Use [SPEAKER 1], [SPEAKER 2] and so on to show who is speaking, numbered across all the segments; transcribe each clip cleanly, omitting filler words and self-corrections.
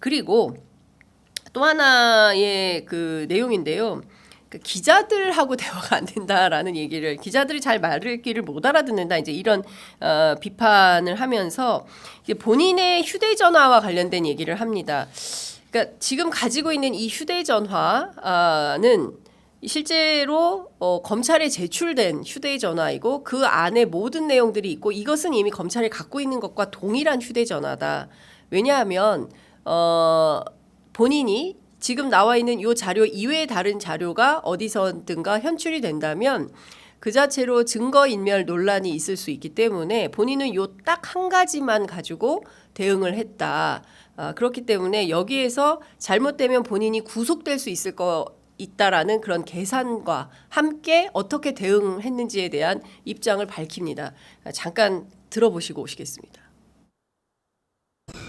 [SPEAKER 1] 그리고 또 하나의 그 내용인데요. 그 기자들하고 대화가 안 된다라는 얘기를, 기자들이 잘 말을 못 알아듣는다, 이제 이런 비판을 하면서 이제 본인의 휴대전화와 관련된 얘기를 합니다. 그러니까 지금 가지고 있는 이 휴대전화는 실제로 검찰에 제출된 휴대전화이고 그 안에 모든 내용들이 있고 이것은 이미 검찰이 갖고 있는 것과 동일한 휴대전화다. 왜냐하면 본인이 지금 나와 있는 이 자료 이외의 다른 자료가 어디서든가 현출이 된다면 그 자체로 증거인멸 논란이 있을 수 있기 때문에 본인은 요 딱 한 가지만 가지고 대응을 했다. 그렇기 때문에 여기에서 잘못되면 본인이 구속될 수 있다라는 그런 계산과 함께 어떻게 대응했는지에 대한 입장을 밝힙니다. 잠깐 들어보시고 오시겠습니다.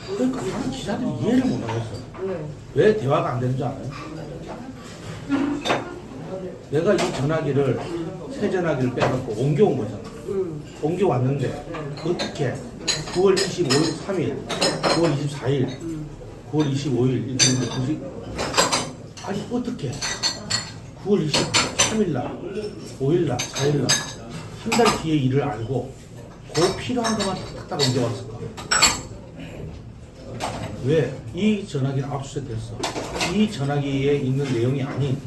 [SPEAKER 2] 그러니까 나는 기자들이 이해를 못하겠어. 왜 대화가 안 되는 줄 알아요? 내가 이 전화기를 새 전화기를 빼갖고 옮겨온 거잖아. 옮겨왔는데 어떻게 9월 25일 3일 9월 24일 9월 25일 이렇게 있는데 아니 어떻게 9월 23일날 5일날 4일날 한 달 뒤에 일을 알고 그 필요한 것만 탁탁 옮겨왔을까? 왜 이 전화기는 압수수색됐어? 이 전화기에 있는 내용이 아닌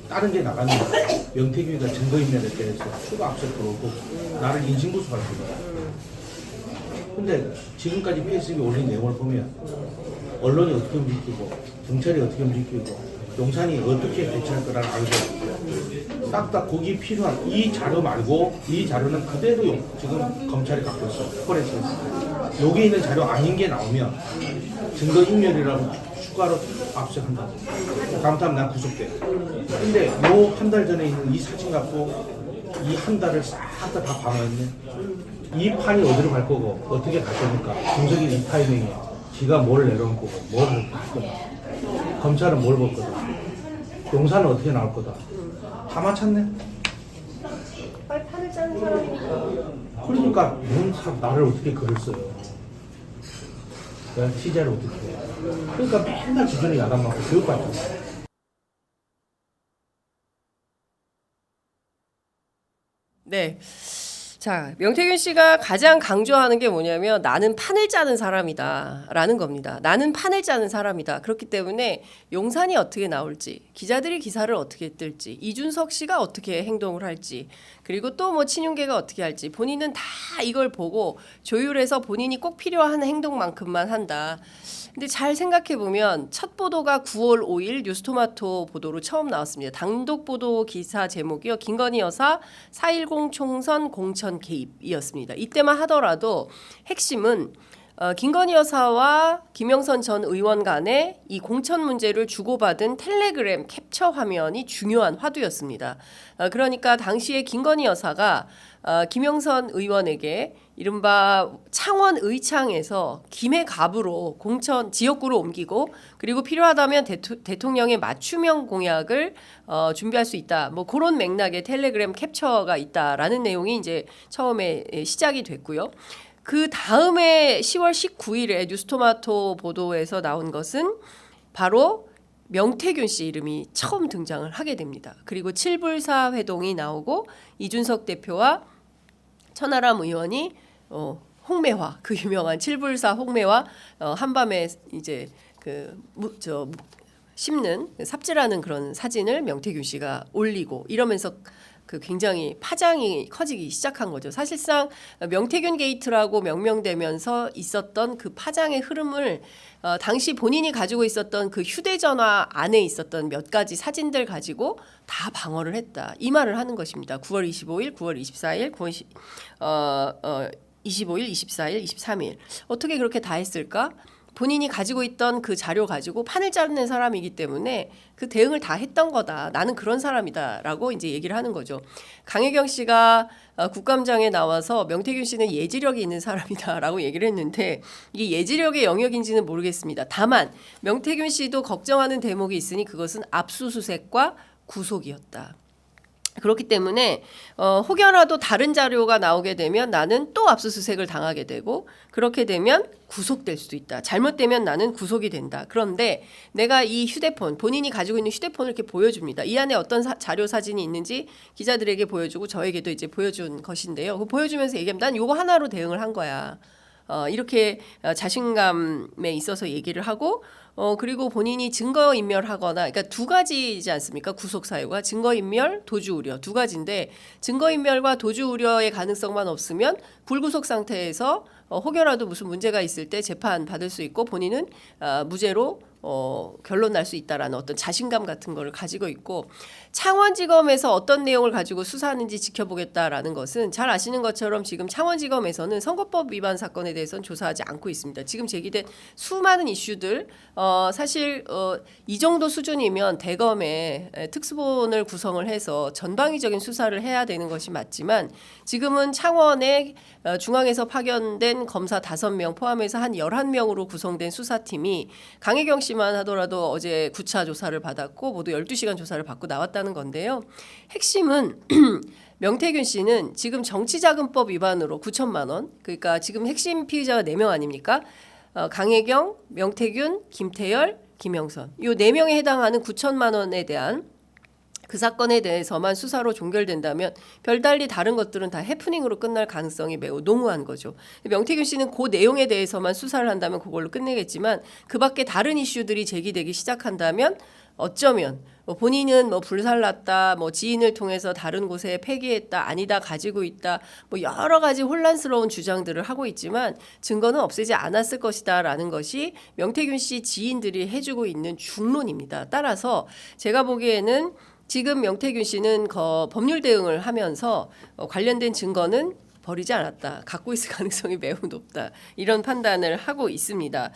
[SPEAKER 2] 다른 게 나갔는데 명태균이가 증거인멸에 대해서 추가 압수수색 들어오고 나를 인신구속할 거야. 근데 지금까지 페이스북에 올린 내용을 보면 언론이 어떻게 움직이고 경찰이 어떻게 움직이고 용산이 어떻게 대처할 거라는 알고 딱딱 거기 필요한 이 자료 말고 이 자료는 그대로 지금 검찰이 갖고 있어. 포렌식. 여기 있는 자료 아닌 게 나오면 증거인멸이라고 추가로 압수한다. 다음 난 구속돼. 근데 요 한 달 전에 있는 이 사진 갖고 이 한 달을 싹 다 방어했네. 이 판이 어디로 갈 거고 어떻게 갈 겁니까? 김석일 이 타이밍에 지가 뭘 내려놓을 거고 뭘 할 거다. 검찰은 뭘 볼 거다. 용산은 어떻게 나올 거다. 다 맞췄네.
[SPEAKER 1] 빨리 판을 짜는 사람이니까.
[SPEAKER 2] 그러니까 뭔 나를 어떻게 글을 써요. 내가 취재를 어떻게 해. 그러니까 맨날 주변에 야단 맞고 교육받잖아.
[SPEAKER 1] 네. 자, 명태균 씨가 가장 강조하는 게 뭐냐면 나는 판을 짜는 사람이다 라는 겁니다. 나는 판을 짜는 사람이다. 그렇기 때문에 용산이 어떻게 나올지, 기자들이 기사를 어떻게 뜰지, 이준석 씨가 어떻게 행동을 할지, 그리고 또 뭐 친윤계가 어떻게 할지 본인은 다 이걸 보고 조율해서 본인이 꼭 필요한 행동만큼만 한다. 근데 잘 생각해 보면 첫 보도가 9월 5일 뉴스토마토 보도로 처음 나왔습니다. 단독 보도 기사 제목이요. 김건희 여사 4.10 총선 공천 개입이었습니다. 이때만 하더라도 핵심은 김건희 여사와 김영선 전 의원 간의 이 공천 문제를 주고받은 텔레그램 캡처 화면이 중요한 화두였습니다. 그러니까 당시에 김건희 여사가 김영선 의원에게 이른바 창원 의창에서 김해 갑으로 공천 지역구로 옮기고 그리고 필요하다면 대통령의 맞춤형 공약을 준비할 수 있다. 뭐 그런 맥락의 텔레그램 캡처가 있다라는 내용이 이제 처음에 시작이 됐고요. 그 다음에 10월 19일에 뉴스토마토 보도에서 나온 것은 바로 명태균 씨 이름이 처음 등장을 하게 됩니다. 그리고 7불사 회동이 나오고 이준석 대표와 천하람 의원이 홍매화, 그 유명한 7불사 홍매화 한밤에 이제 씹는 삽질하는 그런 사진을 명태균 씨가 올리고 이러면서 그 굉장히 파장이 커지기 시작한 거죠. 사실상 명태균 게이트라고 명명되면서 있었던 그 파장의 흐름을 당시 본인이 가지고 있었던 그 휴대전화 안에 있었던 몇 가지 사진들 가지고 다 방어를 했다. 이 말을 하는 것입니다. 9월 25일, 9월 24일, 25일, 24일, 23일. 어떻게 그렇게 다 했을까? 본인이 가지고 있던 그 자료 가지고 판을 짜는 사람이기 때문에 그 대응을 다 했던 거다. 나는 그런 사람이다라고 이제 얘기를 하는 거죠. 강혜경 씨가 국감장에 나와서 명태균 씨는 예지력이 있는 사람이다라고 얘기를 했는데 이게 예지력의 영역인지는 모르겠습니다. 다만 명태균 씨도 걱정하는 대목이 있으니 그것은 압수수색과 구속이었다. 그렇기 때문에 혹여라도 다른 자료가 나오게 되면 나는 또 압수수색을 당하게 되고 그렇게 되면 구속될 수도 있다. 잘못되면 나는 구속이 된다. 그런데 내가 이 휴대폰 본인이 가지고 있는 휴대폰을 이렇게 보여줍니다. 이 안에 어떤 자료 사진이 있는지 기자들에게 보여주고 저에게도 이제 보여준 것인데요. 그 보여주면서 얘기하면 난 요거 하나로 대응을 한 거야. 이렇게 자신감에 있어서 얘기를 하고 그리고 본인이 증거인멸하거나 그러니까 두 가지이지 않습니까? 구속 사유가 증거인멸, 도주 우려 두 가지인데 증거인멸과 도주 우려의 가능성만 없으면 불구속 상태에서 혹여라도 무슨 문제가 있을 때 재판 받을 수 있고 본인은 무죄로 결론 날 수 있다라는 어떤 자신감 같은 거를 가지고 있고 창원지검에서 어떤 내용을 가지고 수사하는지 지켜보겠다라는 것은 잘 아시는 것처럼 지금 창원지검에서는 선거법 위반 사건에 대해서는 조사하지 않고 있습니다. 지금 제기된 수많은 이슈들 사실 이 정도 수준이면 대검에 특수본을 구성을 해서 전방위적인 수사를 해야 되는 것이 맞지만 지금은 창원에 중앙에서 파견된 검사 5명 포함해서 한 11명으로 구성된 수사팀이 강혜경 씨만 하더라도 어제 9차 조사를 받았고 모두 12시간 조사를 받고 나왔다는 건데요. 핵심은 명태균 씨는 지금 정치자금법 위반으로 9천만 원 그러니까 지금 핵심 피의자가 4명 아닙니까? 강혜경, 명태균, 김태열, 김영선 이 4명에 해당하는 9천만 원에 대한 그 사건에 대해서만 수사로 종결된다면 별달리 다른 것들은 다 해프닝으로 끝날 가능성이 매우 농후한 거죠. 명태균 씨는 그 내용에 대해서만 수사를 한다면 그걸로 끝내겠지만 그 밖에 다른 이슈들이 제기되기 시작한다면 어쩌면 본인은 불살랐다, 지인을 통해서 다른 곳에 폐기했다, 아니다 가지고 있다, 여러 가지 혼란스러운 주장들을 하고 있지만 증거는 없애지 않았을 것이다라는 것이 명태균 씨 지인들이 해주고 있는 중론입니다. 따라서 제가 보기에는 지금 명태균 씨는 법률 대응을 하면서 관련된 증거는 버리지 않았다. 갖고 있을 가능성이 매우 높다. 이런 판단을 하고 있습니다.